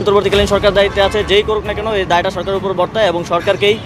অন্তর্বর্তীকালীন সরকার দায়িত্বে আছে, যেই করুক না কেন এই দায়টা সরকারের উপর বর্তায় এবং সরকারকেই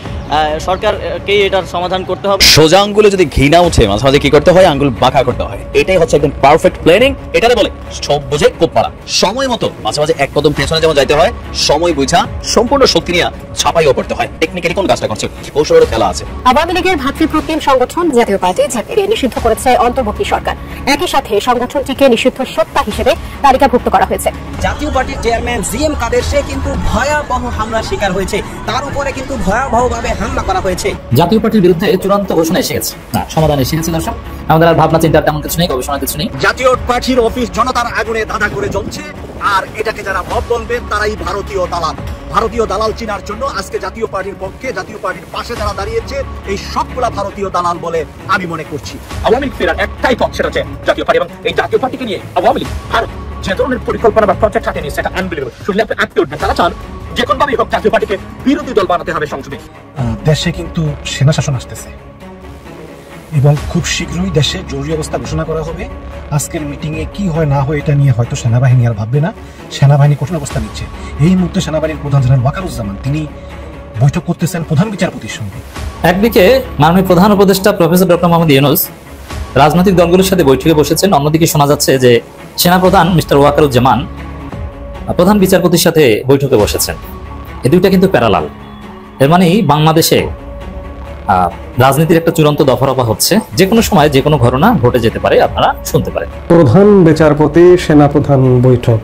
এটার সমাধান করতে হবে। সোজা আঙ্গুলে যদি ঘি না উঠে মাঝে মাঝে কি করতে হয়, আঙ্গুল বাঁকা করতে হয়। এটাই হচ্ছে একদম পারফেক্ট প্ল্যানিং। এটারে বলে সব বুঝে কোপ মারা। সময় মতো মাঝে মাঝে এক কদম পেছনে যেমন যাইতে হয়, সময় বুঝা সম্পূর্ণ শক্তি নিয়ে ছাপাইও করতে হয়। টেকনিক্যালি কোন কাজটা করছে কৌশলের খেলা আছে। আওয়ামী লীগের ভাতৃপ্রতিম সংগঠন জাতীয় পার্টি জাতিকে নিষিদ্ধ করেছে অন্তর্বর্তী সরকার। একই সাথে সংগঠনটিকে নিষিদ্ধ সত্তা হিসেবে তালিকাভুক্ত করা হয়েছে। জাতীয় পার্টির চেয়ারম্যান জিএম কাদের সে কিন্তু ভয়াবহ হামলার শিকার হয়েছে, তার উপরে কিন্তু ভয়াবহভাবে হামলা করা হয়েছে। জাতীয় পার্টির বিরুদ্ধে চূড়ান্ত ঘোষণা এসে গেছে, না সমাধান এসে গেছে। দর্শক, আমাদের আর ভাবনা চিন্তা তেমন কিছু নেই, গবেষণা কিছু নেই। জাতীয় পার্টির অফিস জনতার আগুনে দাদা করে জ্বলছে, আর এটাকে যারা মব বলবেন তারাই ভারতীয় দালাল। ভারতীয় দালাল চিনার জন্য আজকে জাতীয় পার্টির পক্ষে, জাতীয় পার্টির পাশে যারা দাঁড়িয়েছে এই সবগুলা ভারতীয় দালাল বলে আমি মনে করছি। আওয়ামী লীগ ফেরার একটাই পথ, সেটা হচ্ছে জাতীয় পার্টি। এবং এই জাতীয় পার্টিকে নিয়ে আওয়ামী লীগ ভারত যে ধরনের পরিকল্পনা বা প্রজেক্ট হাতে নিয়েছে, সেটা আনবিলিভেবল। শুনলে আপনি আটকে উঠবেন। তারা চান যে কোনোভাবেই হোক জাতীয় পার্টিকে বিরোধী দল বানাতে হবে সংসদে। দেশে কিন্তু সেনা শাসন আসতেছে এবং খুব শীঘ্রই দেশে জরুরি অবস্থা ঘোষণা করা হবে। আজকের মিটিংয়ে কি হয় না হয় এটা নিয়ে হয়তো সেনাবাহিনী আর ভাববে না, সেনাবাহিনী কঠোর অবস্থা নিচ্ছে। এই মুহূর্তে সেনাবাহিনীর প্রধান জেনারেল ওয়াকারুজ্জামান তিনি বৈঠক করতেছেন প্রধান বিচারপতির সঙ্গে। একদিকে মাননীয় প্রধান উপদেষ্টা প্রফেসর ডক্টর মোহাম্মদ ইউনূস রাজনৈতিক দলগুলোর সাথে বৈঠকে বসেছেন, অন্যদিকে শোনা যাচ্ছে যে সেনাপ্রধান মিস্টার ওয়াকারুজ্জামান প্রধান বিচারপতির সাথে বৈঠকে বসেছেন। এই দুইটা কিন্তু প্যারালাল। এর মানে বাংলাদেশে রাজনীতির একটা চূড়ান্ত দফারফা হচ্ছে, যে কোনো সময় যে কোনো ঘটনা ঘটে যেতে পারে, আপনারা শুনতে পারেন। প্রধান বিচারপতি সেনাপ্রধান বৈঠক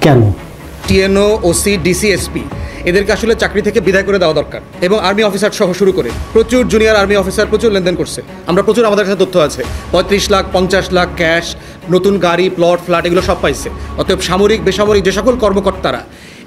কেন? টিএনও, ওসি, ডিসি, এসপি এদেরকে আসলে চাকরি থেকে বিদায় করে দেওয়া দরকার। এবং আর্মি অফিসার সহ শুরু করে প্রচুর জুনিয়র আর্মি অফিসার প্রচুর লেনদেন করছে। আমরা প্রচুর, আমাদের কাছে তথ্য আছে, 35 লাখ 50 লাখ ক্যাশ, নতুন গাড়ি, প্লট, ফ্ল্যাট এগুলো সব পাইছে। অতএব সামরিক বেসামরিক যে সকল কর্মকর্তারা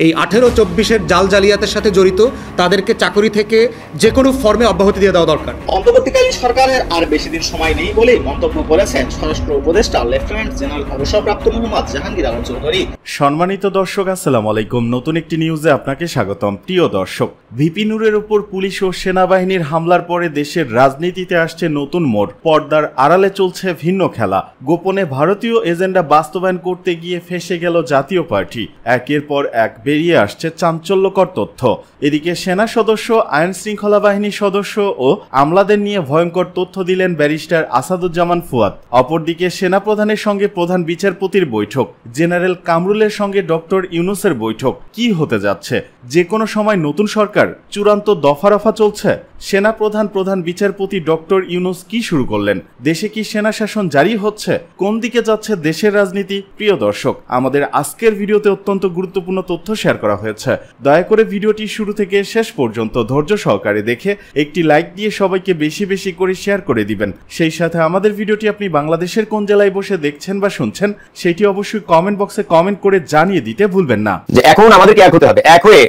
এই 18-24-এর জাল জালিয়াতের সাথে জড়িত, তাদেরকে চাকরি থেকে যে কোনো ফর্মে অব্যাহতি দিয়ে দেওয়া দরকার। অন্তর্বর্তীকালীন সরকারের আর বেশি দিন সময় নেই বলেই মন্তব্য করেছেন স্বরাষ্ট্র উপদেষ্টা লেফটেন্যান্ট জেনারেল অবসরপ্রাপ্ত মোহাম্মদ জাহাঙ্গীর আলম চৌধুরী। সম্মানিত দর্শক, আসসালামু আলাইকুম। নতুন একটি নিউজে আপনাকে স্বাগতম। প্রিয় দর্শক, ভিপি নূরের উপর পুলিশ ও সেনাবাহিনীর হামলার পরে দেশের রাজনীতিতে আসছে নতুন মোড়। পর্দার আড়ালে চলছে ভিন্ন খেলা। গোপনে ভারতীয় এজেন্ডা বাস্তবায়ন করতে গিয়ে ফেঁসে গেল জাতীয় পার্টি। একের পর এক বেরিয়ে আসছে চাঞ্চল্যকর তথ্য। এদিকে সেনা সদস্য, আইন শৃঙ্খলা বাহিনীর সদস্য ও আমলাদের নিয়ে ভয়ঙ্কর তথ্য দিলেন ব্যারিস্টার আসাদুজ্জামান ফুয়াদ। অপরদিকে সেনাপ্রধানের সঙ্গে প্রধান বিচারপতির বৈঠক, জেনারেল কামরুলের সঙ্গে ডক্টর ইউনূসের বৈঠক। কি হতে যাচ্ছে? যে কোনো সময় নতুন সরকার? চূড়ান্ত দফারফা চলছে? সেনাপ্রধান, প্রধান বিচারপতি ডক্টর ইউনূস কি শুরু করলেন? দেশে কি সেনা শাসন জারি হচ্ছে? কোন দিকে যাচ্ছে দেশের রাজনীতি? প্রিয় দর্শক, আমাদের আজকের ভিডিওতে অত্যন্ত গুরুত্বপূর্ণ তথ্য শেয়ার করা হয়েছে। দয়া করে ভিডিওটি শুরু থেকে শেষ পর্যন্ত ধৈর্য সহকারে দেখে একটি লাইক দিয়ে সবাইকে বেশি বেশি করে শেয়ার করে দিবেন। সেই সাথে আমাদের ভিডিওটি আপনি বাংলাদেশের কোন জেলায় বসে দেখছেন বা শুনছেন সেটি অবশ্যই কমেন্ট বক্সে কমেন্ট করে জানিয়ে দিতে ভুলবেন না। যে এখন আমাদেরকে এক হতে হবে, এক হয়ে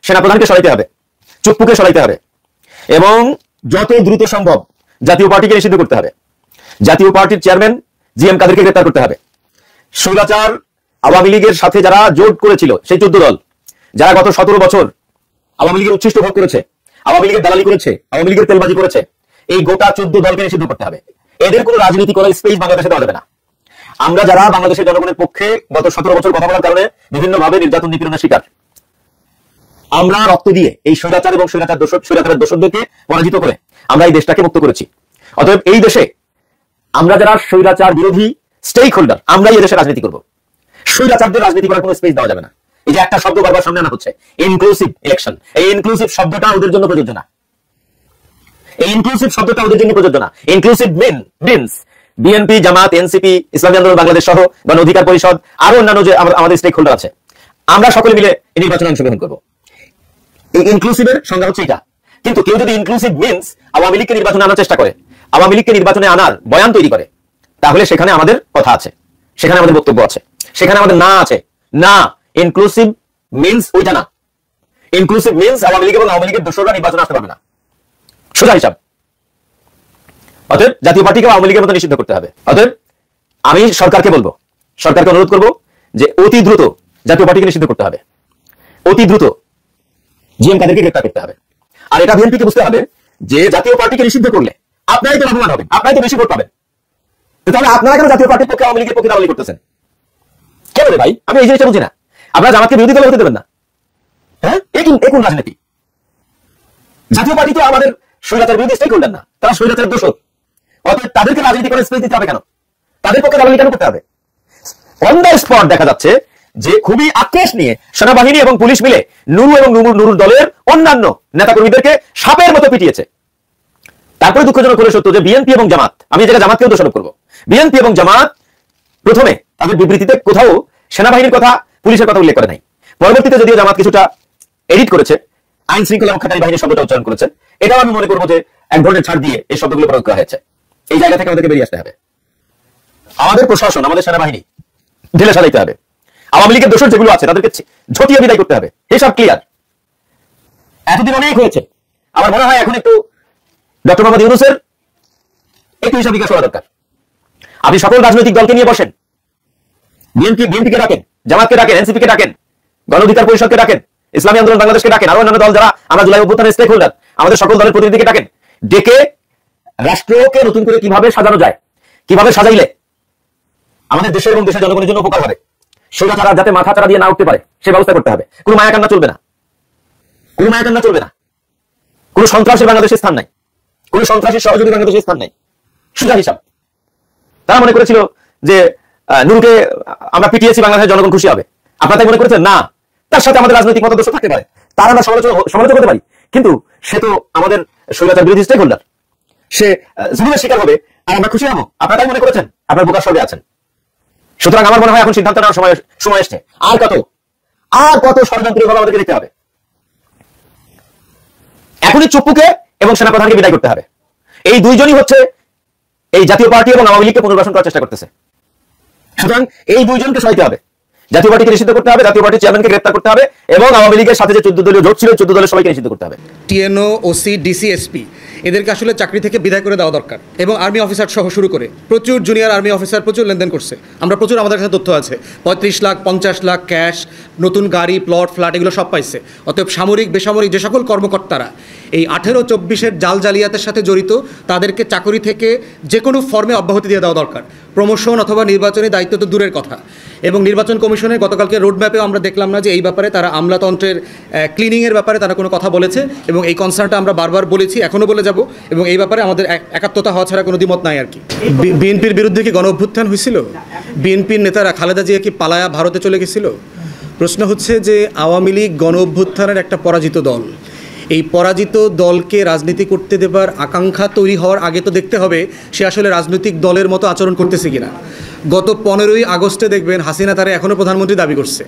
সেনাপ্রধানকে সরাইতে হবে, চুপ্পুকে সরাইতে হবে এবং যত দ্রুত সম্ভব জাতীয় পার্টিকে নিষিদ্ধ করতে হবে। জাতীয় পার্টির চেয়ারম্যান জিএম কাদেরকে গ্রেফতার করতে হবে। স্বৈরাচার আওয়ামী লীগের সাথে যারা জোট করেছিল, সেই 14 দল যারা গত 17 বছর আওয়ামী লীগের উচ্ছিষ্ট ভোগ করেছে, আওয়ামী লীগের দালালি করেছে, আওয়ামী লীগের তেলবাজি করেছে, এই গোটা 14 দলকে নিষিদ্ধ করতে হবে। এদের কোনো রাজনীতি করার স্পেস বাংলাদেশে দেওয়া যাবে না। আমরা যারা বাংলাদেশের জনগণের পক্ষে গত 17 বছর কথা বলার কারণে বিভিন্নভাবে নির্যাতন নিপীড়নের শিকার, আমরা রক্ত দিয়ে এই স্বৈরাচার এবং স্বৈরাচারের দোষরদেরকে পরাজিত করে আমরা এই দেশটাকে মুক্ত করেছি। অতএব এই দেশে আমরা যারা স্বৈরাচার বিরোধী স্টেক হোল্ডার, আমরাই এই দেশে রাজনীতি করব। স্বৈরাচারদের রাজনীতি করার কোনো স্পেস দেওয়া যাবে না। এই যে একটা শব্দ বারবার সামনে আনা হচ্ছে, ইনক্লুসিভ ইলেকশন, এই ইনক্লুসিভ শব্দটা ওদের জন্য প্রযোজ্য না। এই ইনক্লুসিভ শব্দটা ওদের জন্য প্রযোজ্য না। ইনক্লুসিভ মিনস বিএনপি, জামাত, এনসিপি, ইসলামী আন্দোলন বাংলাদেশ সহ গণ অধিকার পরিষদ, আরো অন্যান্য যে আমাদের স্টেক হোল্ডার আছে, আমরা সকলে মিলে এই নির্বাচনে অংশগ্রহণ করব। এই ইনক্লুসিভের সংজ্ঞা হচ্ছে এটা। কিন্তু কেউ যদি ইনক্লুসিভ মিনস আওয়ামী লীগকে নির্বাচনে আনার চেষ্টা করে, আওয়ামী লীগকে নির্বাচনে আনার বয়ান তৈরি করে, তাহলে সেখানে আমাদের কথা আছে, সেখানে আমাদের বক্তব্য আছে, সেখানে আমাদের না আছে। না, ইনক্লুসিভ মিনস ওইটা না। ইনক্লুসিভ মিনস আওয়ামী লীগ এবং আওয়ামী লীগের দোসররা নির্বাচনে আসতে পারবে না, সোজা হিসাব। অতএব জাতীয় পার্টিকে আওয়ামী লীগের মতো নিষিদ্ধ করতে হবে। অতএব আমি সরকারকে বলবো, সরকারকে অনুরোধ করবো যে অতি দ্রুত জাতীয় পার্টিকে নিষিদ্ধ করতে হবে, অতি দ্রুত জিএম কাদেরকে গ্রেফতার করতে হবে। আর এটা বিএনপিকে বুঝতে হবে যে জাতীয় পার্টিকে নিষিদ্ধ করলে আপনারাই তো লাভবান হবেন, আপনারাই তো বেশি ভোট পাবেন। তাহলে আপনারা কেন জাতীয় পার্টির পক্ষে আওয়ামী লীগের পক্ষে দালালি করতেছেন? কেন রে ভাই? আমি এই জিনিসটা বুঝি না। আপনারা জামাতকে বিরোধী দল হতে দেবেন না? হ্যাঁ, এ কোন রাজনীতি? জাতীয় পার্টি তো আমাদের স্বৈরাচার বিরোধী স্টেক হোল্ডার না, তারা স্বৈরাচারের দোষক। অতএব তাদেরকে রাজনীতি করে স্পেস দিতে হবে কেন? তাদের পক্ষে দালালি কেন করতে হবে? অন দ্য স্পট দেখা যাচ্ছে যে খুবই আক্রোশ নিয়ে সেনাবাহিনী এবং পুলিশ মিলে নুরু এবং নুরুর দলের অন্যান্য নেতাকর্মীদেরকে সাপের মতো পিটিয়েছে। তারপরে দুঃখজনক হলে সত্য যে বিএনপি এবং জামাত, আমি এই জায়গায় জামাতকেও দোষারোপ করবো, বিএনপি এবং জামাত প্রথমে তাদের বিবৃতিতে কোথাও সেনাবাহিনীর কথা, পুলিশের কথা উল্লেখ করে নাই। পরবর্তীতে যদিও জামাত কিছুটা এডিট করেছে, আইন শৃঙ্খলা রক্ষাকারী বাহিনীর শব্দটা উচ্চারণ করেছে, এটাও আমি মনে করবো যে এক ধরনের ছাড় দিয়ে এই শব্দগুলো প্রয়োগ করা হয়েছে। এই জায়গা থেকে আমাদেরকে বেরিয়ে আসতে হবে। আমাদের প্রশাসন, আমাদের সেনাবাহিনী ঢেলে সাজাইতে হবে। আওয়ামী লীগের দোষর যেগুলো আছে তাদেরকে ঝটিয়ে বিদায় করতে হবে। এসব ক্লিয়ার, এতদিন অনেক হয়েছে। আমার মনে হয় এখন একটু ডক্টর মোহাম্মদ ইউনূসের একটু হিসাব বিকাশ করা দরকার। আপনি সকল রাজনৈতিক দলকে নিয়ে বসেন, বিএনপিকে ডাকেন, জামাতকে ডাকেন, এনসিপিকে ডাকেন, গণ অধিকার পরিষদকে ডাকেন, ইসলামী আন্দোলন বাংলাদেশকে ডাকেন, আরো অন্যান্য দল যারা আমরা জুলাই অভ্যুত্থানের স্টেক হোল্ডার, আমাদের সকল দলের প্রতিনিধিকে ডাকেন। ডেকে রাষ্ট্রকে নতুন করে কিভাবে সাজানো যায়, কিভাবে সাজাইলে আমাদের দেশের এবং দেশের জনগণের জন্য উপকার হবে, সেটা তারা যাতে মাথা চারা দিয়ে না উঠতে পারে সে ব্যবস্থা করতে হবে। কোনো মায়াকান্না চলবে না, কোনো মায়াকান্না চলবে না। কোনো সন্ত্রাসের বাংলাদেশের স্থান নাই, কোনো সন্ত্রাসের সহযোগী বাংলাদেশের স্থান নাই। সোজা হিসাব। তারা মনে করেছিল যে নুরুকে আমরা পিটিয়েছি, বাংলাদেশের জনগণ খুশি হবে। আপনারা তাই মনে করেছেন? না, তার সাথে আমাদের রাজনৈতিক মতাদর্শ থাকতে পারে, তার আমরা সমালোচনা করতে পারি, কিন্তু সে তো আমাদের স্বৈরাচার বিরোধী স্টেক হোল্ডার, সে জুলুমের শিকার হবে আর আমরা খুশি হবো। আপনারা তাই মনে করেছেন? আপনার বোকার সর্বে আছেন। সুতরাং আমার মনে হয় এখন সিদ্ধান্ত নেওয়ার সময় এসছে। আর কত ষড়যন্ত্র ভাবে আমাদেরকে দেখতে হবে। এখনই চুপ্পুকে এবং সেনাপ্রধানকে বিদায় করতে হবে। এই দুইজনই হচ্ছে এই জাতীয় পার্টি এবং আওয়ামী লীগকে পুনর্বাসন করার চেষ্টা করতেছে। সুতরাং এই দুইজনকে সরাইতে হবে। জাতীয় পার্টিকে নিষিদ্ধ করতে হবে, জাতীয় পার্টির চেয়ারম্যানকে গ্রেফতার করতে হবে এবং আওয়ামী লীগের সাথে যে 14 দলীয় জোট ছিল 14 দলের সবাইকে নিষিদ্ধ করতে হবে। টিএনও, ওসি, ডিসি, এসপি এদেরকে আসলে চাকরি থেকে বিদায় করে দেওয়া দরকার। এবং আর্মি অফিসার সহ শুরু করে প্রচুর জুনিয়র আর্মি অফিসার প্রচুর লেনদেন করছে। আমরা প্রচুর, আমাদের কাছে তথ্য আছে, 35 লাখ 50 লাখ ক্যাশ, নতুন গাড়ি, প্লট, ফ্ল্যাট এগুলো সব পাইছে। অতএব সামরিক বেসামরিক যে সকল কর্মকর্তারা এই 18-24-এর জাল জালিয়াতের সাথে জড়িত তাদেরকে চাকরি থেকে যে কোনো ফর্মে অব্যাহতি দিয়ে দেওয়া দরকার। প্রমোশন অথবা নির্বাচনী দায়িত্ব তো দূরের কথা। এবং নির্বাচন কমিশনের গতকালকে রোডম্যাপেও আমরা দেখলাম না যে এই ব্যাপারে তারা আমলাতন্ত্রের ক্লিনিংয়ের ব্যাপারে তারা কোনো কথা বলেছে, এবং এই কনসার্নটা আমরা বারবার বলেছি, এখনও বলে যাব, এবং এই ব্যাপারে আমাদের একাত্মতা হওয়া ছাড়া কোনো দ্বিমত নাই আর কি। বিএনপির বিরুদ্ধে কি গণ অভ্যুত্থান হয়েছিল? বিএনপির নেতারা খালেদা জিয়া কি পালায়া ভারতে চলে গেছিল? প্রশ্ন হচ্ছে যে আওয়ামী লীগ গণ অভ্যুত্থানের একটা পরাজিত দল। এই পরাজিত দলকে রাজনীতি করতে দেবার আকাঙ্ক্ষা তৈরি হওয়ার আগে তো দেখতে হবে সে আসলে রাজনৈতিক দলের মতো আচরণ করতেছে কিনা। গত 15ই আগস্টে দেখবেন হাসিনা তারা এখনও প্রধানমন্ত্রী দাবি করছে,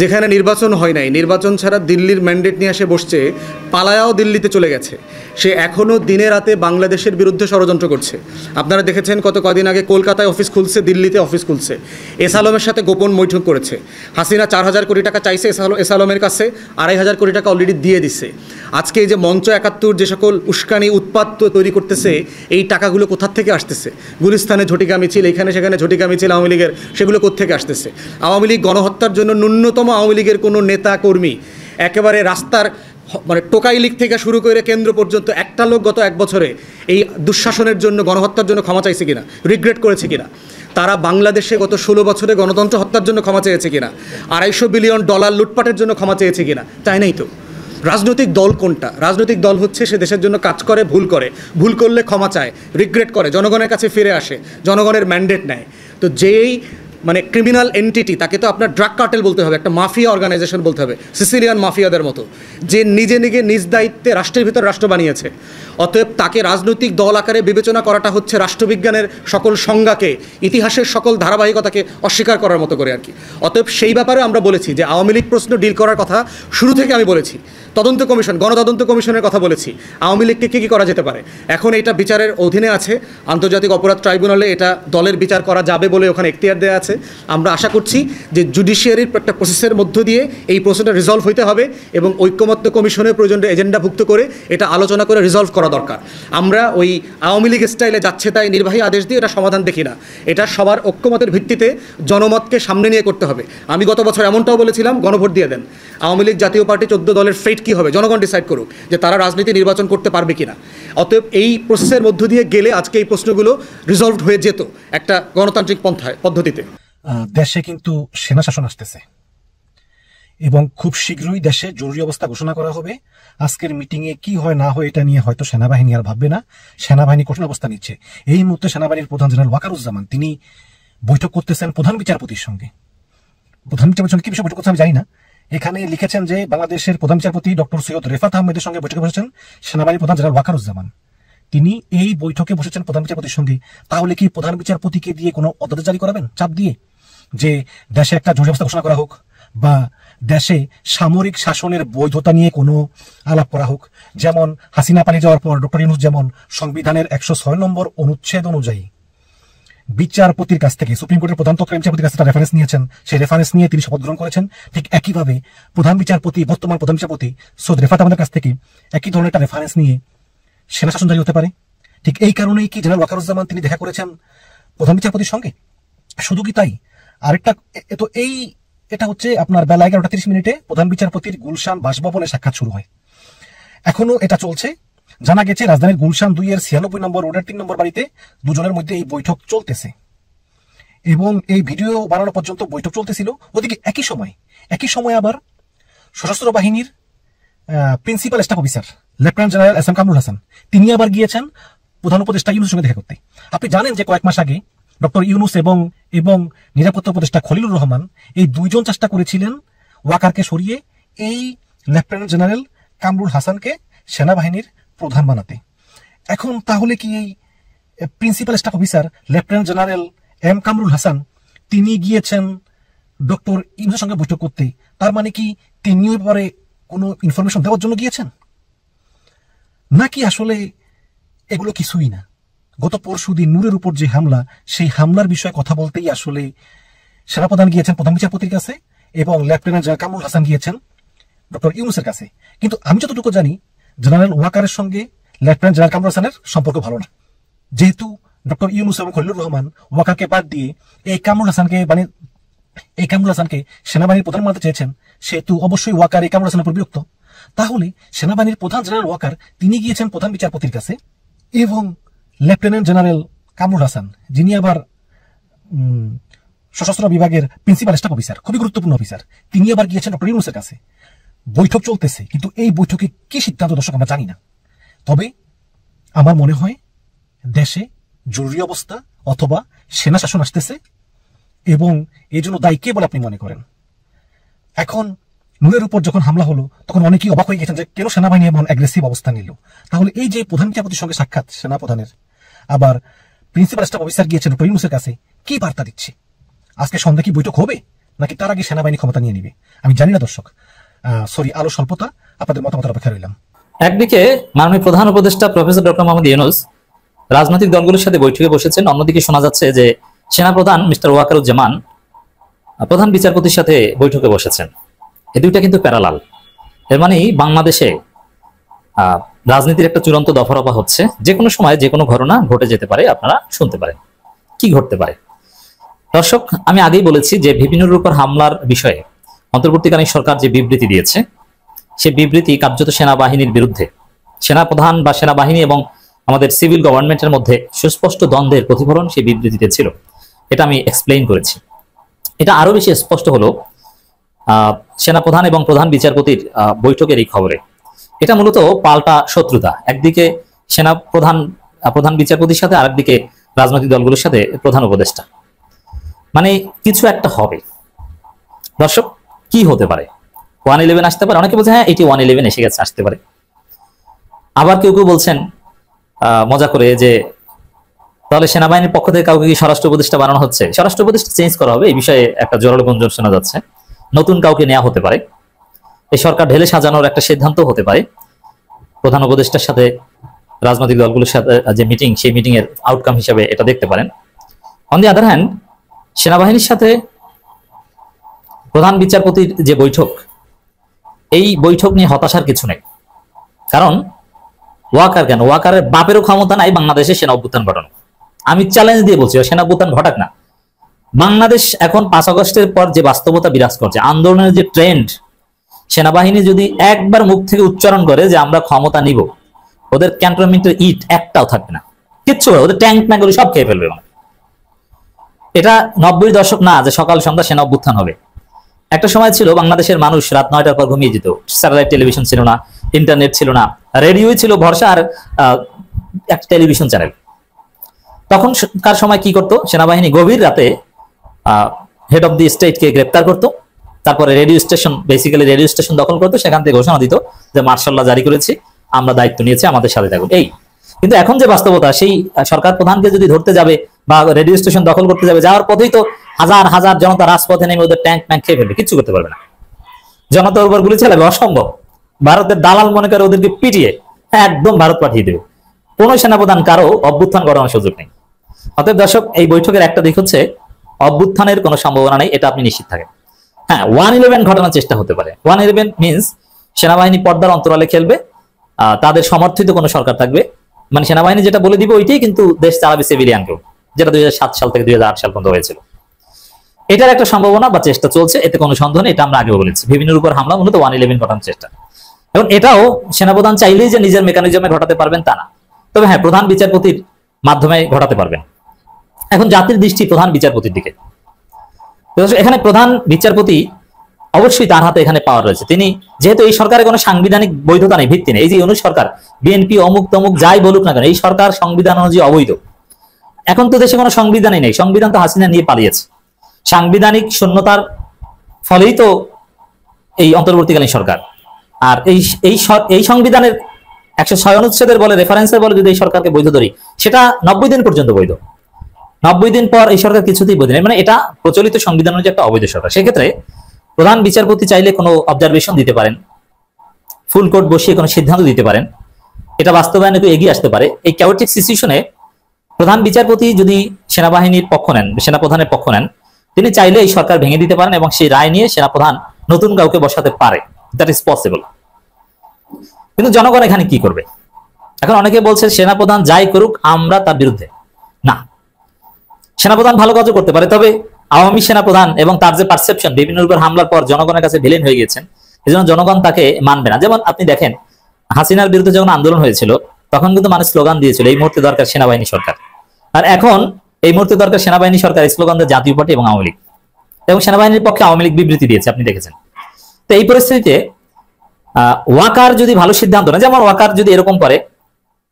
যেখানে নির্বাচন হয় নাই, নির্বাচন ছাড়া দিল্লির ম্যান্ডেট নিয়ে এসে বসছে, পালায়াও দিল্লিতে চলে গেছে। সে এখনও দিনে রাতে বাংলাদেশের বিরুদ্ধে ষড়যন্ত্র করছে। আপনারা দেখেছেন কত কদিন আগে কলকাতায় অফিস খুলছে, দিল্লিতে অফিস খুলছে, এস আলমের সাথে গোপন বৈঠক করেছে। হাসিনা 4000 কোটি টাকা চাইছে এস আলমের কাছে, 2500 কোটি টাকা অলরেডি দিয়ে দিছে। আজকে এই যে মঞ্চ 71 যে সকল উস্কানি উৎপাত তৈরি করতেছে, এই টাকাগুলো কোথার থেকে আসতেছে? গুলিস্তানে ঝটিকা মিছিল, এখানে সেখানে ঝটিকা মিছিল আওয়ামী লীগের, সেগুলো কোত্থেকে আসতেছে? আওয়ামী লীগ গণহত্যার জন্য ন্যূনতম আওয়ামী লীগের কোনো নেতা কর্মী একেবারে রাস্তার মানে টোকাই লীগ থেকে শুরু করে কেন্দ্র পর্যন্ত একটা লোক গত 1 বছরে এই দুঃশাসনের জন্য গণহত্যার জন্য ক্ষমা চাইছে কিনা, রিগ্রেট করেছে কিনা? তারা বাংলাদেশে গত 16 বছরে গণতন্ত্র হত্যার জন্য ক্ষমা চেয়েছে কিনা? $250 বিলিয়ন লুটপাটের জন্য ক্ষমা চেয়েছে কিনা? চাই নাই তো। রাজনৈতিক দল কোনটা? রাজনৈতিক দল হচ্ছে সে দেশের জন্য কাজ করে, ভুল করলে ক্ষমা চায়, রিগ্রেট করে, জনগণের কাছে ফিরে আসে, জনগণের ম্যান্ডেট নেয়। তো যেই মানে ক্রিমিনাল এন্টিটি, তাকে তো আপনার ড্রাগ কার্টেল বলতে হবে, একটা মাফিয়া অর্গানাইজেশন বলতে হবে, সিসিলিয়ান মাফিয়াদের মতো, যে নিজে নিজ দায়িত্বে রাষ্ট্রের ভিতর রাষ্ট্র বানিয়েছে। অতএব তাকে রাজনৈতিক দল আকারে বিবেচনা করাটা হচ্ছে রাষ্ট্রবিজ্ঞানের সকল সংজ্ঞাকে, ইতিহাসের সকল ধারাবাহিকতাকে অস্বীকার করার মতো করে আর কি। অতএব সেই ব্যাপারে আমরা বলেছি যে আওয়ামী লীগ প্রশ্ন ডিল করার কথা শুরু থেকে আমি বলেছি। তদন্ত কমিশন, গণতদন্ত কমিশনের কথা বলেছি। আওয়ামী লীগকে কী করা যেতে পারে? এখন এটা বিচারের অধীনে আছে, আন্তর্জাতিক অপরাধ ট্রাইব্যুনালে এটা দলের বিচার করা যাবে বলে ওখানে এখতিয়ার দেওয়া আছে। আমরা আশা করছি যে জুডিশিয়ারির একটা প্রসেসের মধ্য দিয়ে এই প্রশ্নটা রিজলভ হইতে হবে, এবং ঐক্যমত্য কমিশনের প্রয়োজনে এজেন্ডাভুক্ত করে এটা আলোচনা করে রিজলভ করা দরকার। আমরা ওই আওয়ামী লীগ স্টাইলে যাচ্ছে তাই নির্বাহী আদেশ দিয়ে এটা সমাধান দেখি না। এটা সবার ঐক্যমতের ভিত্তিতে জনমতকে সামনে নিয়ে করতে হবে। আমি গত বছর এমনটাও বলেছিলাম, গণভোট দিয়ে দেন। আওয়ামী লীগ জাতীয় পার্টি 14 দলের ফেট কী হবে জনগণ ডিসাইড করুক যে তারা রাজনীতি নির্বাচন করতে পারবে কিনা। অতএব এই প্রসেসের মধ্য দিয়ে গেলে আজকে এই প্রশ্নগুলো রিজলভড হয়ে যেত একটা গণতান্ত্রিক পদ্ধতিতে। দেশে কিন্তু সেনা শাসন আসতেছে, এবং খুব শীঘ্রই দেশে জরুরি অবস্থা ঘোষণা করা হবে। আজকের মিটিংয়ে কি হয় না হয় এটা নিয়ে হয়তো সেনাবাহিনী আর ভাববে না, সেনাবাহিনী কঠিন অবস্থা নিচ্ছে। এই মুহূর্তে সেনাবাহিনীর প্রধান জেনারেল ওয়াকারুজ্জামান তিনি বৈঠক করতেছেন প্রধান বিচারপতির সঙ্গে। প্রধান বিচারপতির সঙ্গে কি বিষয়ে বৈঠক করছে আমি জানি না। এখানে লিখেছেন যে বাংলাদেশের প্রধান বিচারপতি ডক্টর সৈয়দ রেফাত আহমেদের সঙ্গে বৈঠকে বসেছেন সেনাবাহিনীর প্রধান জেনারেল ওয়াকারুজ্জামান। তিনি এই বৈঠকে বসেছেন প্রধান বিচারপতির সঙ্গে। তাহলে কি প্রধান বিচারপতিকে দিয়ে কোনো অর্ডার জারি করাবেন চাপ দিয়ে, যে দেশে একটা জরুরি অবস্থা ঘোষণা করা হোক বা দেশে সামরিক শাসনের বৈধতা নিয়ে কোনো আলাপ করা হোক? যেমন হাসিনা পালিয়ে যাওয়ার পর ডক্টর ইউনূস যেমন সংবিধানের 106 নম্বর অনুচ্ছেদ অনুযায়ী বিচারপতির কাছ থেকে, সুপ্রিম কোর্টের প্রধান তৎকালীন বিচারপতির কাছে রেফারেন্স নিয়েছেন, সেই রেফারেন্স নিয়ে তিনি শপথ গ্রহণ করেছেন। ঠিক একইভাবে প্রধান বিচারপতি, বর্তমান প্রধান বিচারপতি সৈয়দ রেফাত আহমেদের কাছ থেকে একই ধরনের একটা রেফারেন্স নিয়ে সেনা শাসন জারি হতে পারে। ঠিক এই কারণেই কি জেনারেল ওয়াকারুজ্জামান তিনি দেখা করেছেন প্রধান বিচারপতির সঙ্গে? শুধু কি তাই, আরেকটা তো এটা হচ্ছে আপনার বেলা 11:30 প্রধান বিচারপতির গুলশান বাসভবনে সাক্ষাৎ শুরু হয়। এখনো এটা চলছে। জানা গেছে রাজধানীর গুলশান 2-এর 96 নম্বর রোডের 3 নম্বর বাড়িতে দুজনের মধ্যে এই বৈঠক চলতেছে এবং এই ভিডিও বানানো পর্যন্ত বৈঠক চলতেছিল। ওদিকে একই সময় আবার সশস্ত্র বাহিনীর principal staff officer lieutenant general S M Kamrul Hasan তিনি আবার গিয়েছেন প্রধান উপদেষ্টা ইউনূসের সঙ্গে দেখা করতে। আপনি জানেন যে কয়েক মাস আগে ডক্টর ইউনূস এবং নিরাপত্তা উপদেষ্টা খলিলুর রহমান এই দুইজন চেষ্টা করেছিলেন ওয়াকারকে সরিয়ে এই লেফটেন্যান্ট জেনারেল কামরুল হাসানকে সেনাবাহিনীর প্রধান বানাতে। এখন তাহলে কি এই principal staff officer lieutenant general M Kamrul Hasan তিনি গিয়েছেন ডক্টর ইউনূসের সঙ্গে বৈঠক করতে? তার মানে কি তিনিও এবারে কোনো ইনফরমেশন দেওয়ার জন্য গিয়েছেন, নাকি আসলে এগুলো কিছুই না? গত পরশুদিন নূরের উপর যে হামলা, সেই হামলার বিষয়ে কথা বলতেই আসলে সেনাপ্রধান গিয়েছেন প্রধান বিচারপতির কাছে এবং লেফটেন্যান্ট জেনারেল কামরুল হাসান গিয়েছেন ডক্টর ইউনূসের কাছে। কিন্তু আমি যতটুকু জানি জেনারেল ওয়াকারের সঙ্গে লেফটেন্যান্ট জেনারেল কামরুল হাসানের সম্পর্ক ভালো না। যেহেতু ডক্টর ইউনূস এবং খলিলুর রহমান ওয়াকারকে বাদ দিয়ে এই কামরুল হাসানকে সেনাবাহিনীর প্রধান বানাতে চেয়েছেন, সেহেতু অবশ্যই ওয়াকার এই কামরুল হাসানের উপর বিরক্ত। তাহলে সেনাবাহিনীর প্রধান জেনারেল ওয়াকার তিনি গিয়েছেন প্রধান বিচারপতির কাছে এবং লেফটেন্যান্ট জেনারেল কামরুল হাসান যিনি আবার সশস্ত্র বিভাগের প্রিন্সিপাল স্টাফ অফিসার, খুবই গুরুত্বপূর্ণ অফিসার, তিনি আবার গিয়েছেন ডক্টর ইউনূসের কাছে। বৈঠক চলতেছে, কিন্তু এই বৈঠকে কি সিদ্ধান্ত দর্শক আমরা জানি না। তবে আমার মনে হয় দেশে জরুরি অবস্থা অথবা সেনা শাসন আসতেছে এবং এই জন্য দায়ী কে বলে আপনি মনে করেন? এখন নূরের উপর যখন হামলা হলো তখন অনেকেই অবাক হয়ে গেছেন যে কেন সেনাবাহিনী এমন অ্যাগ্রেসিভ অবস্থা নিল। তাহলে এই যে প্রধান বিচারপতির সঙ্গে সাক্ষাৎ সেনাপ্রধানের, আবার প্রিন্সিপাল স্টাফ অফিসার গিয়েছেন ডক্টর ইউনূসের কাছে, কি বার্তা দিচ্ছে? আজকে সন্ধ্যা কি বৈঠক হবে নাকি তার আগে সেনাবাহিনী ক্ষমতা নিয়ে নিবে? আমি জানি না দর্শক। আলো স্বল্পতা, আপনাদের মতামতের অপেক্ষা রইলাম। একদিকে মাননীয় প্রধান উপদেষ্টা প্রফেসর ডক্টর মোহাম্মদ ইউনূস রাজনৈতিক দলগুলোর সাথে বৈঠকে বসেছেন, অন্যদিকে শোনা যাচ্ছে যে সেনাপ্রধান মিস্টার ওয়াকারুজ্জামান প্রধান বিচারপতির সাথে বৈঠকে বসেছেন। এই দুইটা কিন্তু প্যারালাল। এর মানে বাংলাদেশে রাজনীতির একটা চূড়ান্ত দফারফা হচ্ছে। যে কোনো সময় যে কোনো ঘটনা ঘটে যেতে পারে, আপনারা শুনতে পারেন কি ঘটতে পারে। দর্শক, আমি আগেই বলেছি যে ভিপিনুরের উপর হামলার বিষয়ে অন্তর্বর্তীকালীন সরকার যে বিবৃতি দিয়েছে, সে বিবৃতি কার্যত সেনাবাহিনীর বিরুদ্ধে। সেনাপ্রধান বা সেনাবাহিনী এবং আমাদের সিভিল গভর্নমেন্টের মধ্যে সুস্পষ্ট দ্বন্দ্বের প্রতিফলন সেই বিবৃতিতে ছিল। এটা আমি এক্সপ্লেইন করেছি। এটা আরো বেশি স্পষ্ট হলো সেনাপ্রধান এবং প্রধান বিচারপতির বৈঠকের এই খবরে। এটা মূলত পাল্টা শত্রুতা, একদিকে প্রধান বিচারপতির সাথে, আরেকদিকে রাজনৈতিক দলগুলোর সাথে প্রধান উপদেষ্টা। মানে কিছু একটা হবে। দর্শক, কি হতে পারে? 111 আসতে পারে। অনেকে বলছে হ্যাঁ এটি 111 এসে গেছে, আসতে পারে। আবার কেউ কেউ বলছেন মজা করে যে তাহলে সেনাবাহিনীর পক্ষ থেকে কাউকে কি স্বরাষ্ট্র উপদেষ্টা বানানো হচ্ছে, স্বরাষ্ট্র উপদেষ্টা চেঞ্জ করা হবে, এই বিষয়ে একটা জোরালো গুঞ্জন শোনা যাচ্ছে। নতুন কাউকে নেওয়া হতে পারে, এই সরকার ঢেলে সাজানোর একটা সিদ্ধান্ত হতে পারে। প্রধান উপদেষ্টার সাথে রাজনৈতিক দলগুলোর সাথে যে মিটিং, সেই মিটিং এর আউটকাম হিসেবে এটা দেখতে পারেন। অন দি আদার হ্যান্ড, সেনাবাহিনীর সাথে প্রধান বিচারপতির যে বৈঠক, এই বৈঠক নিয়ে হতাশার কিছু নেই। কারণ ওয়াকারের বাপেরও ক্ষমতা নাই বাংলাদেশে সেনা অভ্যুত্থান ঘটানো। আমি চ্যালেঞ্জ দিয়ে বলছি সেনা অভ্যুত্থান ঘটাক না। বাংলাদেশ এখন 5 আগস্টের পর যে বাস্তবতা বিরাজ করছে, আন্দোলনের যে ট্রেন্ড, সেনাবাহিনী যদি একবার মুখ থেকে উচ্চারণ করে যে আমরা ক্ষমতা নিব, ওদের ক্যান্টনমেন্টের ইট একটাও থাকবে না, কিচ্ছু, ওদের ট্যাঙ্ক ম্যাঙ্গুলো সব খেয়ে ফেলবে। এটা 90 দশক না যে সকাল সন্ধ্যা সেনা অভ্যুত্থান হবে। একটা সময় ছিল বাংলাদেশের মানুষ রাত 9টার পর ঘুমিয়ে যেত, স্যাটেলাইট টেলিভিশন ছিল না, ইন্টারনেট ছিল না, রেডিওই ছিল ভরসা আর একটা টেলিভিশন চ্যানেল। তখনকার সময় কি করতো, সেনাবাহিনী গভীর রাতে হেড অফ দি স্টেটকে গ্রেপ্তার করতো, তারপরে রেডিও স্টেশন দখল করতো, সেখান থেকে ঘোষণা দিত যে মার্শাল ল জারি করেছি, আমরা দায়িত্ব নিয়েছি, আমাদের সাথে থাকুন। এই কিন্তু এখন যে বাস্তবতা, সেই সরকার প্রধানকে যদি ধরতে যাবে বা রেডিও স্টেশন দখল করতে যাবে, যাওয়ার পথেই তো হাজার হাজার জনতা রাজপথে নেমে ওদের ট্যাঙ্ক খেয়ে ফেলবে, কিচ্ছু করতে পারবে না, জনতার উপর গুলি চালাবে, অসম্ভব। ভারতের দালাল মনে করে ওদেরকে পিটিয়ে একদম ভারত পাঠিয়ে দেবে, কোনো সেনাপ্রধান কারো অভ্যুত্থান করানোর সুযোগ নেই। অতএব দর্শক, এই বৈঠকের একটা দিক হচ্ছে অভ্যুত্থানের কোনো সম্ভাবনা নেই, এটা আপনি নিশ্চিত থাকেন। হ্যাঁ, 111 ঘটানোর চেষ্টা হতে পারে। 111 মিনস সেনাবাহিনী পর্দার অন্তরালে খেলবে, তাদের সমর্থিত কোনো সরকার থাকবে, মানে সেনাবাহিনী যেটা বলে দিবে ওইটাই কিন্তু দেশ চালাবে সিভিলিয়ানকেও, যেটা 2007 সাল থেকে 2008 সাল পর্যন্ত হয়েছিল। এটার একটা সম্ভাবনা বা চেষ্টা চলছে, এতে কোনো সন্দেহ নেই, এটা আমরা আগেও বলেছি। বিভিন্নের উপর হামলা মূলত 111 ঘটানোর চেষ্টা, এবং এটাও সেনাপ্রধান চাইলেই যে নিজের মেকানিজমে ঘটাতে পারবেন তা না, তবে হ্যাঁ প্রধান বিচারপতির মাধ্যমে ঘটাতে পারবেন। এখন জাতির দৃষ্টি প্রধান বিচারপতির দিকে। এখানে প্রধান বিচারপতি অবশ্যই তার হাতে এখানে পাওয়ার রয়েছে। তিনি যেহেতু এই সরকারের কোনো সাংবিধানিক বৈধতা নেই, ভিত্তি নেই, এই যে ইউনূস সরকার, বিএনপি অমুক তমুক যাই বলুক না কেন, এই সরকার সংবিধান অনুযায়ী অবৈধ। এখন তো দেশে কোনো সংবিধানই নেই, সংবিধান তো হাসিনা নিয়ে পালিয়েছে। সাংবিধানিক শূন্যতার ফলেই তো এই অন্তর্বর্তীকালীন সরকার। আর এই সংবিধানের 106 অনুচ্ছেদের বলে, রেফারেন্সের বলে যদি এই সরকারকে বৈধ ধরি, সেটা 90 দিন পর্যন্ত বৈধ। 90 দিন পর এই সরকার কিছুতেই বৈধ নেই, মানে এটা প্রচলিত সংবিধান অনুযায়ী একটা অবৈধ সরকার। সেক্ষেত্রে প্রধান বিচারপতি চাইলে কোনো অবজারভেশন দিতে পারেন, ফুল কোর্ট বসিয়ে কোনো সিদ্ধান্ত দিতে পারেন, এটা বাস্তবায়নে একটু এগিয়ে আসতে পারে। এই ক্যাওটিক সিচুয়েশনে প্রধান বিচারপতি যদি সেনাবাহিনীর পক্ষ নেন, সেনাপ্রধানের পক্ষ নেন, তিনি চাইলে এই সরকার ভেঙে দিতে পারেন এবং সেই রায় নিয়ে সেনাপ্রধান নতুন কাউকে বসাতে পারে, দ্যাট ইজ পসিবল। কিন্তু জনগণ এখানে কি করবে? এখন অনেকে বলছে সেনাপ্রধান যাই করুক আমরা তার বিরুদ্ধে না, সেনাপ্রধান ভালো কাজও করতে পারে, তবে আওয়ামী সেনাপ্রধান এবং তার যে পারসেপশন, বিভিন্ন উপর হামলার পর জনগণের কাছে ভিলেন হয়ে গেছেন, এজন্য জনগণ তাকে মানবে না। যেমন আপনি দেখেন, হাসিনার বিরুদ্ধে যখন আন্দোলন হয়েছিল তখন কিন্তু মানুষ স্লোগান দিয়েছিল এই মুহূর্তে দরকার সেনাবাহিনী সরকার, আর এখন এই মুহূর্তে দরকার সেনাবাহিনী সরকার স্লোগান দেয় জাতীয় পার্টি এবং আওয়ামী লীগ, এবং সেনাবাহিনীর পক্ষে আওয়ামী লীগ বিবৃতি দিয়েছে, আপনি দেখেছেন। তো এই পরিস্থিতিতে ওয়াকার যদি ভালো সিদ্ধান্ত নেয়, যেমন ওয়াকার যদি এরকম করে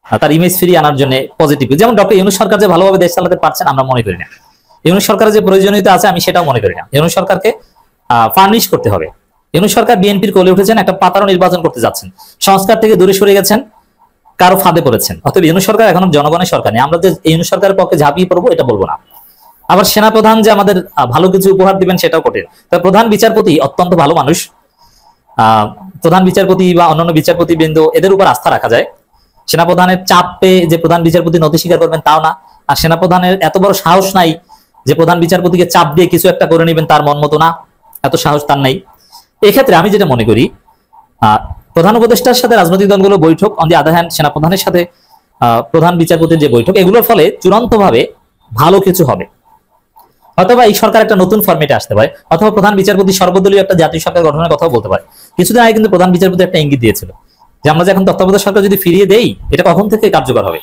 তার ইমেজ ফিরিয়ে আনার জন্য পজিটিভ, যেমন ডক্টর ইউনূস সরকার যে ভালোভাবে দেশ চালাতে পারছেন আমরা মনে করি না, ইউনূস সরকারের যে প্রয়োজনীয়তা আছে আমি সেটাও মনে করি না। ইউনূস সরকারকে ফার্নিশ করতে হবে। ইউনূস সরকার বিএনপির কোলে উঠেছেন, একটা পাতারও নির্বাচন করতে যাচ্ছেন, সংস্কার থেকে দূরে সরে গেছেন, কারো ফাঁদে পড়েছেন। অতএব ইউনূস সরকার এখন জনগণের সরকার নেই, আমরা যে ইউনূস সরকারের পক্ষে ঝাঁপিয়ে পড়বো এটা বলবো না। আবার সেনাপ্রধান যে আমাদের ভালো কিছু উপহার দিবেন সেটাও কঠিন। তবে প্রধান বিচারপতি অত্যন্ত ভালো মানুষ, প্রধান বিচারপতি বা অন্যান্য বিচারপতি বৃন্দ এদের উপর আস্থা রাখা যায়। সেনাপ্রধানের চাপ পেয়ে যে প্রধান বিচারপতি নথি স্বীকার করবেন তাও না, আর সেনাপ্রধানের এত বড় সাহস নাই যে প্রধান বিচারপতিকে চাপ দিয়ে কিছু একটা করে নেবেন তার মন মতো না, এত সাহস তার নাই। এক্ষেত্রে আমি যেটা মনে করি, প্রধান উপদেষ্টার সাথে রাজনৈতিক দলগুলো বৈঠক, অন দি আদার হ্যান্ড সেনাপ্রধানের সাথে প্রধান বিচারপতির যে বৈঠক, এগুলোর ফলে চূড়ান্তভাবে ভালো কিছু হবে। অথবা এই সরকার একটা নতুন ফরম্যাটে আসতে পারে, অথবা প্রধান বিচারপতি সর্বদলীয় একটা জাতীয় সরকার গঠনের কথাও বলতে পারে। কিছুদিন আগে কিন্তু প্রধান বিচারপতি একটা ইঙ্গিত দিয়েছিল যে আমরা যে এখন তত্ত্বাবধায়ক সরকার যদি ফিরিয়ে দেই এটা কখন থেকে কার্যকর হবে।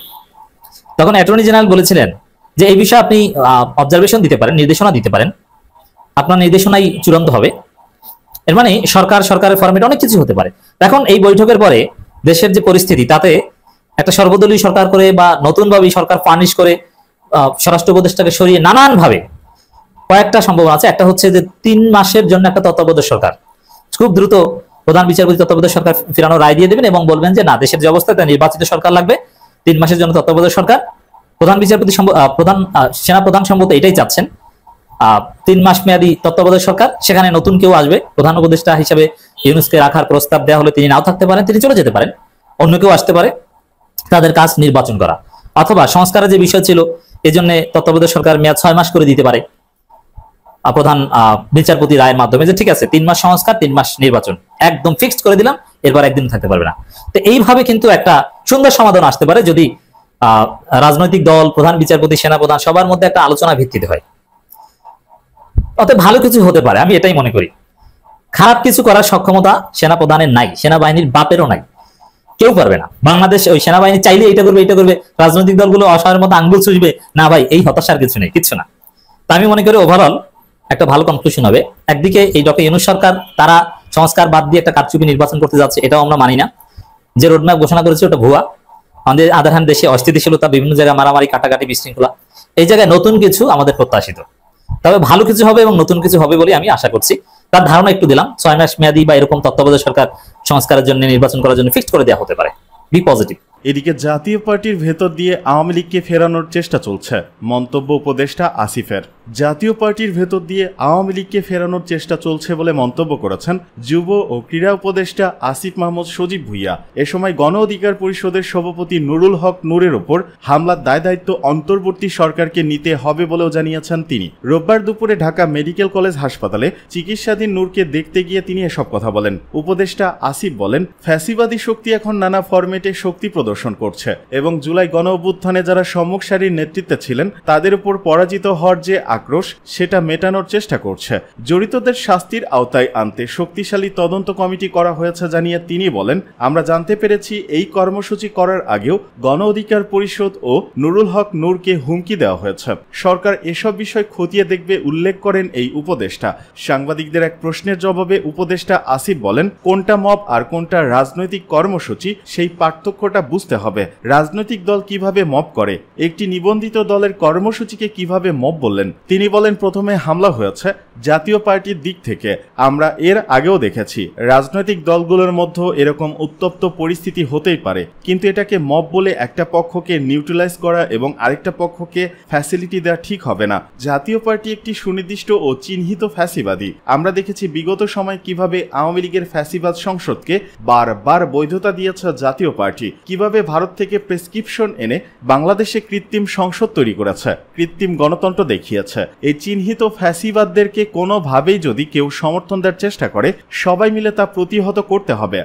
তখন অ্যাটর্নি জেনারেল বলেছিলেন যে এই বিষয়ে আপনি অবজারভেশন দিতে পারেন, নির্দেশনা দিতে পারেন, আপনার নির্দেশনাই চূড়ান্ত হবে। এর মানে সরকারের ফরম্যাট অনেক কিছু হতে পারে। এখন এই বৈঠকের পরে দেশের যে পরিস্থিতি, তাতে একটা সর্বদলীয় সরকার করে বা নতুনভাবে সরকার ফার্নিশ করে স্বরাষ্ট্র উপদেষ্টাকে সরিয়ে নানানভাবে কয়েকটা সম্ভাবনা আছে। একটা হচ্ছে যে 3 মাসের জন্য একটা তত্ত্বাবধায়ক সরকার, খুব দ্রুত প্রধান বিচারপতি তত্ত্বাবধায়ক সরকার ফিরানোর রায় দিয়ে দেবেন এবং বলবেন যে না, দেশের যে অবস্থা তাই নির্বাচিত সরকার লাগবে, 3 মাসের জন্য তত্ত্বাবধায়ক সরকার। প্রধান বিচারপতি সেনাপ্রধান সম্ভবত এটাই চাচ্ছেন, 3 মাস মেয়াদী তত্ত্বাবধায়ক সরকার, সেখানে নতুন কেউ আসবে। প্রধান উপদেষ্টা হিসেবে ইউনূসকে রাখার প্রস্তাব দেওয়া হলে তিনি নাও থাকতে পারেন, তিনি চলে যেতে পারেন, অন্য কেউ আসতে পারে, তাদের কাজ নির্বাচন করা। অথবা সংস্কারের যে বিষয় ছিল এই জন্য তত্ত্বাবধায়ক সরকার মেয়াদ 6 মাস করে দিতে পারে প্রধান বিচারপতি রায়ের মাধ্যমে, যে ঠিক আছে 3 মাস সংস্কার 3 মাস নির্বাচন একদম ফিক্সড করে দিলাম, এরপর একদিন থাকতে পারবে না। তো এইভাবে কিন্তু একটা সুন্দর সমাধান আসতে পারে যদি রাজনৈতিক দল, প্রধান বিচারপতি, সেনাপ্রধান সবার মধ্যে একটা আলোচনা ভিত্তিতে হয়। অতএব ভালো কিছু হতে পারে, আমি এটাই মনে করি। খারাপ কিছু করার সক্ষমতা সেনাপ্রধানের নাই, সেনাবাহিনীর বাপেরও নাই, কেউ পারবে না। বাংলাদেশ ওই সেনাবাহিনী চাইলে এটা করবে এটা করবে, রাজনৈতিক দলগুলো অসহায়ের মতো আঙ্গুল চুষবে, না ভাই এই হতাশার কিছু নেই, কিচ্ছু না। তা আমি মনে করি ওভারঅল একটা ভালো কনক্লুশন হবে। একদিকে এই ডক্টর ইউনূস সরকার তারা সংস্কার বাদ দিয়ে একটা কারচুপি নির্বাচন করতে যাচ্ছে, এটাও আমরা মানি না। যে রোডম্যাপ ঘোষণা করেছে ওটা ভুয়া। আমাদের আদার হ্যান্ড দেশে অস্থিতিশীলতা, বিভিন্ন জায়গায় মারামারি, কাটাকাটি, বিশৃঙ্খলা, এই জায়গায় নতুন কিছু আমাদের প্রত্যাশিত। তবে ভালো কিছু হবে এবং নতুন কিছু হবে বলে আমি আশা করছি। তার ধারণা একটু দিলাম, 6 মাস মেয়াদী বা এরকম তত্ত্বাবধায়ক সরকার সংস্কারের জন্য, নির্বাচন করার জন্য ফিক্সড করে দেওয়া হতে পারে। B positive. এদিকে জাতীয় পার্টির ভেতর দিয়ে আওয়ামী লীগকে ফেরানোর চেষ্টা চলছে, মন্তব্য উপদেষ্টা আসিফের। জাতীয় পার্টির ভেতর দিয়ে আওয়ামী লীগকে ফেরানোর চেষ্টা চলছে বলে মন্তব্য করেছেন যুব ও ক্রীড়া উপদেষ্টা আসিফ মাহমুদ সজীব ভুইয়া। এ সময় গণ অধিকার পরিষদের সভাপতি নুরুল হক নূরের ওপর হামলার দায় দায়িত্ব অন্তর্বর্তী সরকারকে নিতে হবে বলেও জানিয়েছেন তিনি। রোববার দুপুরে ঢাকা মেডিকেল কলেজ হাসপাতালে চিকিৎসাধীন নূরকে দেখতে গিয়ে তিনি এসব কথা বলেন। উপদেষ্টা আসিফ বলেন, ফ্যাসিবাদী শক্তি এখন নানা ফরম্যাটে শক্তি প্রদর্শন করছে এবং জুলাই গণ অভ্যুত্থানে যারা সম্মুখ সারির নেতৃত্বে ছিলেন তাদের উপর পরাজিত হওয়ার যে আক্রোশ, সেটা মেটানোর চেষ্টা করছে। জড়িতদের শাস্তির আওতায় আনতে শক্তিশালী তদন্ত কমিটি করা হয়েছে জানিয়ে তিনি বলেন, আমরা জানতে পেরেছি এই কর্মসূচি করার আগেও গণ অধিকার পরিষদ ও নুরুল হক নূরকে হুমকি দেওয়া হয়েছে। সরকার এসব বিষয় খতিয়ে দেখবে উল্লেখ করেন এই উপদেষ্টা। সাংবাদিকদের এক প্রশ্নের জবাবে উপদেষ্টা আসিফ বলেন, কোনটা মব আর কোনটা রাজনৈতিক কর্মসূচি সেই পার্থক্যটা বুঝতে হবে। রাজনৈতিক দল কিভাবে মব করে, একটি নিবন্ধিত দলের কর্মসূচিকে কিভাবে মব বললেন? তিনি বলেন, প্রথমে হামলা হয়েছে জাতীয় পার্টির দিক থেকে। আমরা এর আগেও দেখেছি রাজনৈতিক দলগুলোর মধ্যে এরকম উত্তপ্ত পরিস্থিতি হতেই পারে, কিন্তু এটাকে মব বলে একটা পক্ষকে নিউট্রালাইজ করা এবং আরেকটা পক্ষকে ফ্যাসিলিটি দেওয়া ঠিক হবে না। জাতীয় পার্টি একটি সুনির্দিষ্ট ও চিহ্নিত ফ্যাসিবাদী। আমরা দেখেছি বিগত সময় কিভাবে আওয়ামী লীগের ফ্যাসিবাদ সংসদকে বারবার বৈধতা দিয়েছে জাতীয় পার্টি, কিভাবে ভারত থেকে প্রেসক্রিপশন এনে বাংলাদেশে কৃত্রিম সংসদ তৈরি করেছে, কৃত্রিম গণতন্ত্র দেখিয়েছে। এই চিহ্নিত ফ্যাসিবাদদেরকে কোনোভাবেই যদি কেউ সমর্থন দেওয়ার চেষ্টা করে, সবাই মিলে তা প্রতিহত করতে হবে।